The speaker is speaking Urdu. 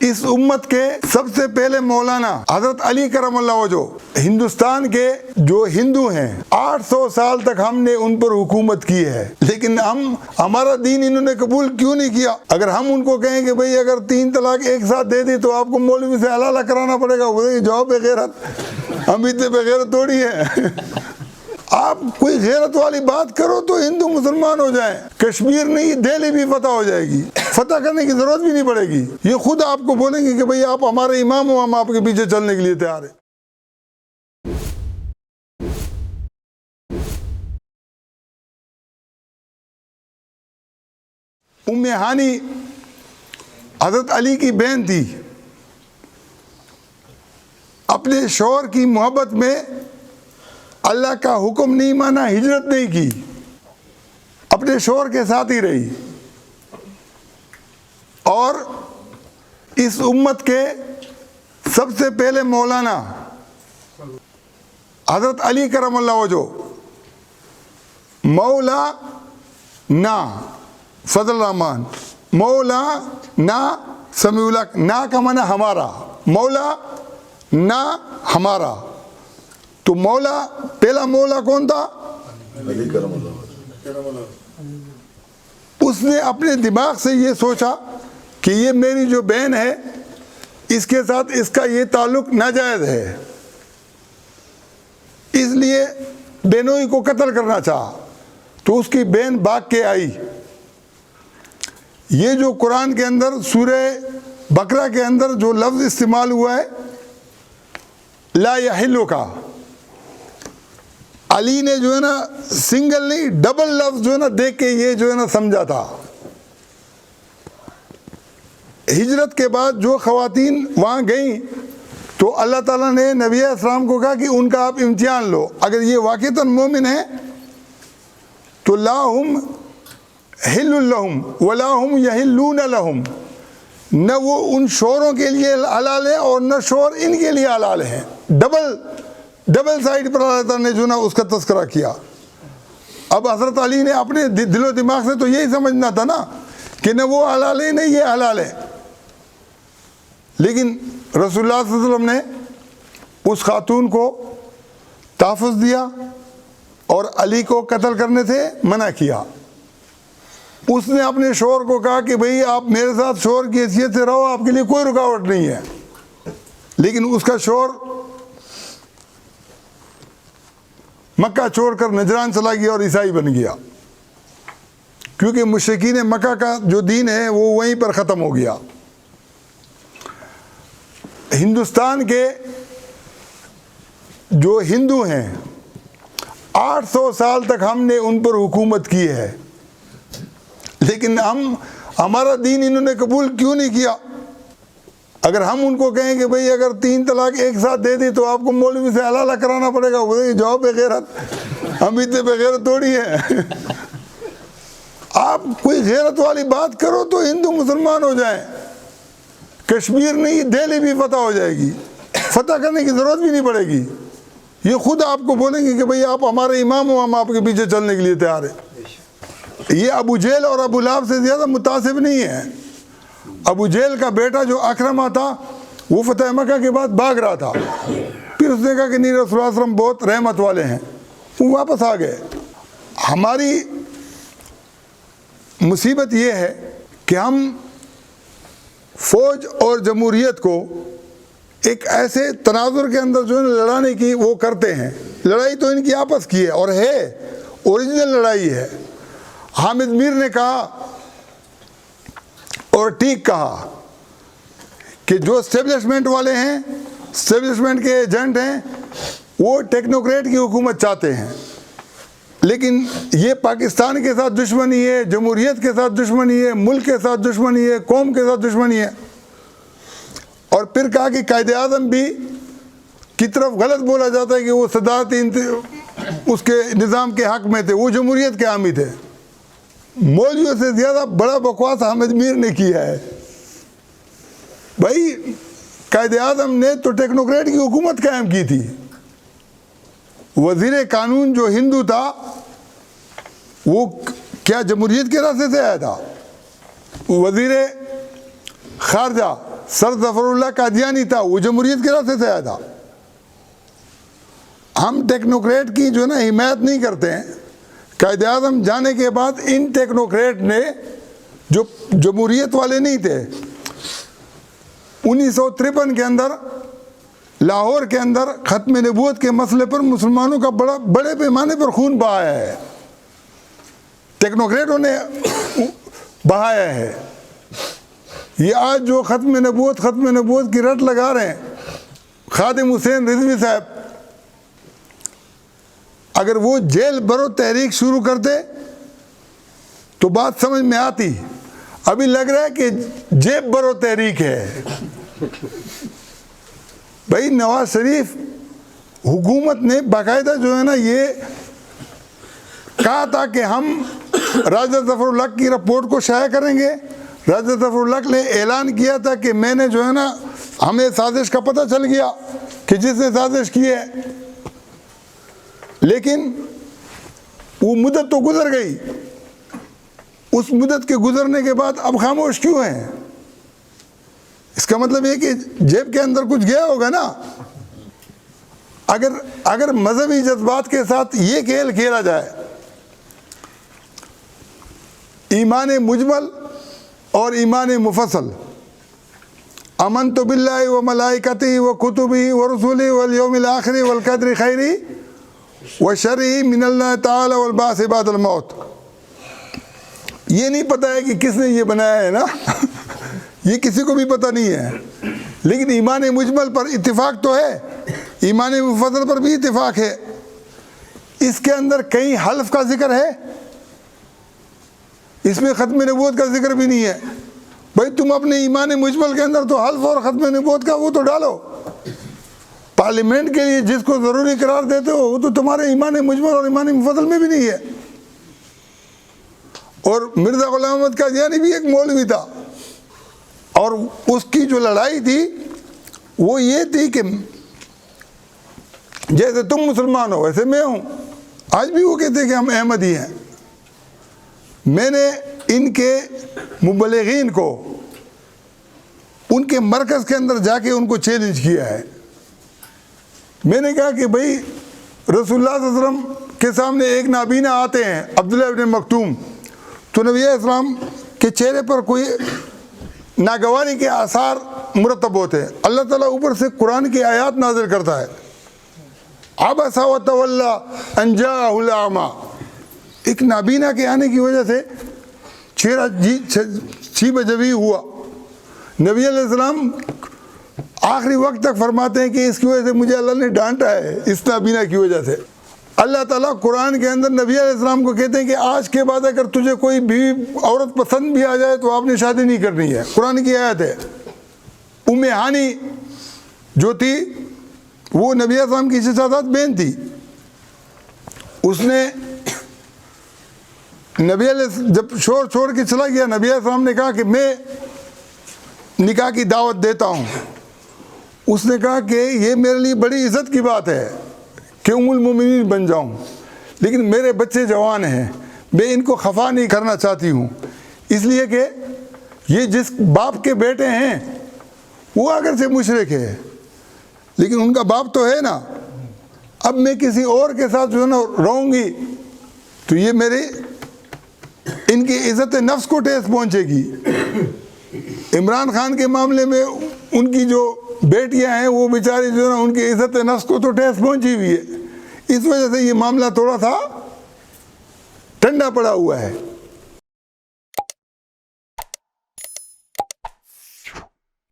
اس امت کے سب سے پہلے مولانا حضرت علی کرم اللہ وجہ ہندوستان کے جو ہندو ہیں 800 سال تک ہم نے ان پر حکومت کی ہے، لیکن ہمارا دین انہوں نے قبول کیوں نہیں کیا؟ اگر ہم ان کو کہیں کہ بھئی اگر 3 طلاق ایک ساتھ دے دی تو آپ کو مولوی سے حلالہ کرانا پڑے گا، وہ جواب بغیرت، ہم اتنے بغیرت تھوڑی ہیں۔ آپ کوئی غیرت والی بات کرو تو ہندو مسلمان ہو جائیں، کشمیر نہیں دہلی بھی فتح ہو جائے گی، فتح کرنے کی ضرورت بھی نہیں پڑے گی۔ یہ خود آپ کو بولیں گے کہ بھئی آپ ہمارے امام ہو، ہم آپ کے پیچھے چلنے کے لیے تیار ہیں۔ ام ہانی حضرت علی کی بہن تھی، اپنے شوہر کی محبت میں اللہ کا حکم نہیں مانا، ہجرت نہیں کی، اپنے شوہر کے ساتھ ہی رہی، اور اس امت کے سب سے پہلے مولانا حضرت علی کرم اللہ وجہ مولا نا فضل الرحمان، مولا نا سمیع الحق، نا کا معنی ہمارا، مولا نا ہمارا، تو مولا پہلا مولا کون تھا؟ علی کرم اللہ۔ اس نے اپنے دماغ سے یہ سوچا کہ یہ میری جو بہن ہے اس کے ساتھ اس کا یہ تعلق ناجائز ہے، اس لیے بہنوئی کو قتل کرنا چاہا، تو اس کی بہن بھاگ کے آئی۔ یہ جو قرآن کے اندر سورہ بقرہ کے اندر جو لفظ استعمال ہوا ہے لا یحل کا، علی نے جو ہے نا سنگل نہیں ڈبل لفظ جو ہے نا دیکھ کے یہ جو ہے نا سمجھا تھا۔ ہجرت کے بعد جو خواتین وہاں گئیں تو اللہ تعالیٰ نے نبی اسلام کو کہا کہ ان کا آپ امتحان لو، اگر یہ واقعتاً مومن ہیں تو لا ہم حل لہم ولا ہم یحلون لہم، نہ وہ ان شوہروں کے لیے حلال ہے اور نہ شوہر ان کے لیے حلال ہیں۔ ڈبل سائڈ پر اللہ تعالیٰ نے جو نا اس کا تذکرہ کیا۔ اب حضرت علی نے اپنے دل و دماغ سے تو یہی سمجھنا تھا نا کہ نہ وہ حلال ہے نہ یہ حلال ہے، لیکن رسول اللہ صلی اللہ علیہ وسلم نے اس خاتون کو تحفظ دیا اور علی کو قتل کرنے سے منع کیا۔ اس نے اپنے شوہر کو کہا کہ بھئی آپ میرے ساتھ شوہر کی حیثیت سے رہو، آپ کے لیے کوئی رکاوٹ نہیں ہے، لیکن اس کا شوہر مکہ چھوڑ کر نجران چلا گیا اور عیسائی بن گیا، کیونکہ مشرکین مکہ کا جو دین ہے وہ وہیں پر ختم ہو گیا۔ ہندوستان کے جو ہندو ہیں 800 سال تک ہم نے ان پر حکومت کی ہے، لیکن ہمارا دین انہوں نے قبول کیوں نہیں کیا؟ اگر ہم ان کو کہیں کہ بھئی اگر 3 طلاق ایک ساتھ دے دی تو آپ کو مولوی سے حلالہ کرانا پڑے گا، وہ جواب بغیرت، ہم اتنے بغیرت تھوڑی ہیں۔ آپ کوئی غیرت والی بات کرو تو ہندو مسلمان ہو جائیں، کشمیر نہیں دہلی بھی فتح ہو جائے گی، فتح کرنے کی ضرورت بھی نہیں پڑے گی۔ یہ خود آپ کو بولیں گے کہ بھئی آپ ہمارے امام ہو، ہم آپ کے پیچھے چلنے کے لیے تیار ہیں۔ یہ ابو جہل اور ابو لہب سے زیادہ متعصب نہیں ہے۔ ابو جہل کا بیٹا جو اکرمہ تھا وہ فتح مکہ کے بعد بھاگ رہا تھا، پھر اس نے کہا کہ نہیں رسول اللہ صلی اللہ علیہ وسلم بہت رحمت والے ہیں، وہ واپس آ گئے۔ ہماری مصیبت یہ ہے کہ ہم فوج اور جمہوریت کو ایک ایسے تناظر کے اندر جو لڑانے کی وہ کرتے ہیں، لڑائی تو ان کی آپس کی ہے اور ہے اوریجنل لڑائی ہے۔ حامد میر نے کہا اور ٹھیک کہا کہ جو اسٹیبلشمنٹ والے ہیں، اسٹیبلشمنٹ کے ایجنٹ ہیں، وہ ٹیکنوکریٹ کی حکومت چاہتے ہیں، لیکن یہ پاکستان کے ساتھ دشمنی ہے، جمہوریت کے ساتھ دشمنی ہے، ملک کے ساتھ دشمنی ہے، قوم کے ساتھ دشمنی ہے۔ اور پھر کہا کہ قائد اعظم بھی کی طرف غلط بولا جاتا ہے کہ وہ صدارتی اس کے نظام کے حق میں تھے، وہ جمہوریت کے حامی تھے۔ مولویوں سے زیادہ بڑا بکواس حامد میر نے کیا ہے۔ بھائی قائد اعظم نے تو ٹیکنوکریٹ کی حکومت قائم کی تھی، وزیر قانون جو ہندو تھا وہ کیا جمہوریت کے راستے سے آیا تھا؟ وزیر خارجہ سر ظفر اللہ قادیانی تھا، وہ جمہوریت کے راستے سے آیا تھا. ہم ٹیکنوکریٹ کی جو ہے نا حمایت نہیں کرتے ہیں. قائد اعظم جانے کے بعد ان ٹیکنوکریٹ نے، جو جمہوریت والے نہیں تھے، 1953 کے اندر لاہور کے اندر ختم نبوت کے مسئلے پر مسلمانوں کا بڑے پیمانے پر خون بہایا ہے. ٹیکنوکریٹوں نے بہایا ہے. یہ آج جو ختم نبوت کی رٹ لگا رہے ہیں، خادم حسین رضوی صاحب، اگر وہ جیل برو تحریک شروع کرتے تو بات سمجھ میں آتی. ابھی لگ رہا ہے کہ جیب برو تحریک ہے. بھائی نواز شریف حکومت نے باقاعدہ جو ہے نا یہ کہا تھا کہ ہم راجہ ظفر اللہ کی رپورٹ کو شائع کریں گے. راجہ ظفر اللہ نے اعلان کیا تھا کہ میں نے جو ہے نا، ہمیں سازش کا پتہ چل گیا کہ جس نے سازش کی ہے، لیکن وہ مدت تو گزر گئی. اس مدت کے گزرنے کے بعد اب خاموش کیوں ہیں؟ اس کا مطلب یہ کہ جیب کے اندر کچھ گیا ہوگا نا. اگر مذہبی جذبات کے ساتھ یہ کھیل کھیلا جائے، ایمان مجمل اور ایمان مفصل، آمنت باللہ و ملائکتہ و کتبہ و رسولہ والیوم الآخر والقدر خیرہ و شرہ من اللہ تعالی والبعث بعد الموت. یہ نہیں پتہ ہے کہ کس نے یہ بنایا ہے نا یہ کسی کو بھی پتہ نہیں ہے. لیکن ایمان مجمل پر اتفاق تو ہے، ایمان مفصل پر بھی اتفاق ہے. اس کے اندر کہیں حلف کا ذکر ہے؟ اس میں ختم نبوت کا ذکر بھی نہیں ہے. بھائی تم اپنے ایمان مجمل کے اندر تو حلف اور ختم نبوت کا وہ تو ڈالو. پارلیمنٹ کے لیے جس کو ضروری قرار دیتے ہو وہ تو تمہارے ایمان مجمل اور ایمان مفصل میں بھی نہیں ہے. اور مرزا غلام احمد قادیانی بھی ایک مولوی تھا، اور اس کی جو لڑائی تھی وہ یہ تھی کہ جیسے تم مسلمان ہو ویسے میں ہوں. آج بھی وہ کہتے ہیں کہ ہم احمدی ہیں. میں نے ان کے مبلغین کو ان کے مرکز کے اندر جا کے ان کو چیلنج کیا ہے. میں نے کہا کہ بھائی رسول اللہ صلی اللہ علیہ وسلم کے سامنے ایک نابینا آتے ہیں، عبداللہ ابن مکتوم، تو نبی علیہ السلام کے چہرے پر کوئی ناگواری کے آثار مرتب ہوتے ہیں. اللہ تعالیٰ اوپر سے قرآن کی آیات نازل کرتا ہے، عبس وتولی ان جاءہ الاعمی. ایک نابینا کے آنے کی وجہ سے چہرہ چیب جبی ہوا. نبی علیہ السلام آخری وقت تک فرماتے ہیں کہ اس کی وجہ سے مجھے اللہ نے ڈانٹا ہے، اس نابینا کی وجہ سے. اللہ تعالیٰ قرآن کے اندر نبی علیہ السلام کو کہتے ہیں کہ آج کے بعد اگر تجھے کوئی بیوی عورت پسند بھی آ جائے تو آپ نے شادی نہیں کرنی ہے. قرآن کی آیت ہے. ام ہانی جو تھی وہ نبی علیہ السلام کی شہزاد بہن تھی. اس نے نبی علیہ جب شور چھوڑ کے چلا گیا، نبی علیہ السلام نے کہا کہ میں نکاح کی دعوت دیتا ہوں. اس نے کہا کہ یہ میرے لیے بڑی عزت کی بات ہے کہ ام المومنین بن جاؤں، لیکن میرے بچے جوان ہیں، میں ان کو خفا نہیں کرنا چاہتی ہوں، اس لیے کہ یہ جس باپ کے بیٹے ہیں وہ اگر سے مشرک ہے لیکن ان کا باپ تو ہے نا. اب میں کسی اور کے ساتھ جو ہے نا رہوں گی تو یہ میرے ان کی عزت نفس کو ٹھیس پہنچے گی. عمران خان کے معاملے میں ان کی جو بیٹیاں ہیں وہ بیچاری جو ہے نا ان کی عزت نفس کو تو ٹھیس پہنچی ہوئی ہے. اس وجہ سے یہ معاملہ تھوڑا سا ٹھنڈا پڑا ہوا ہے.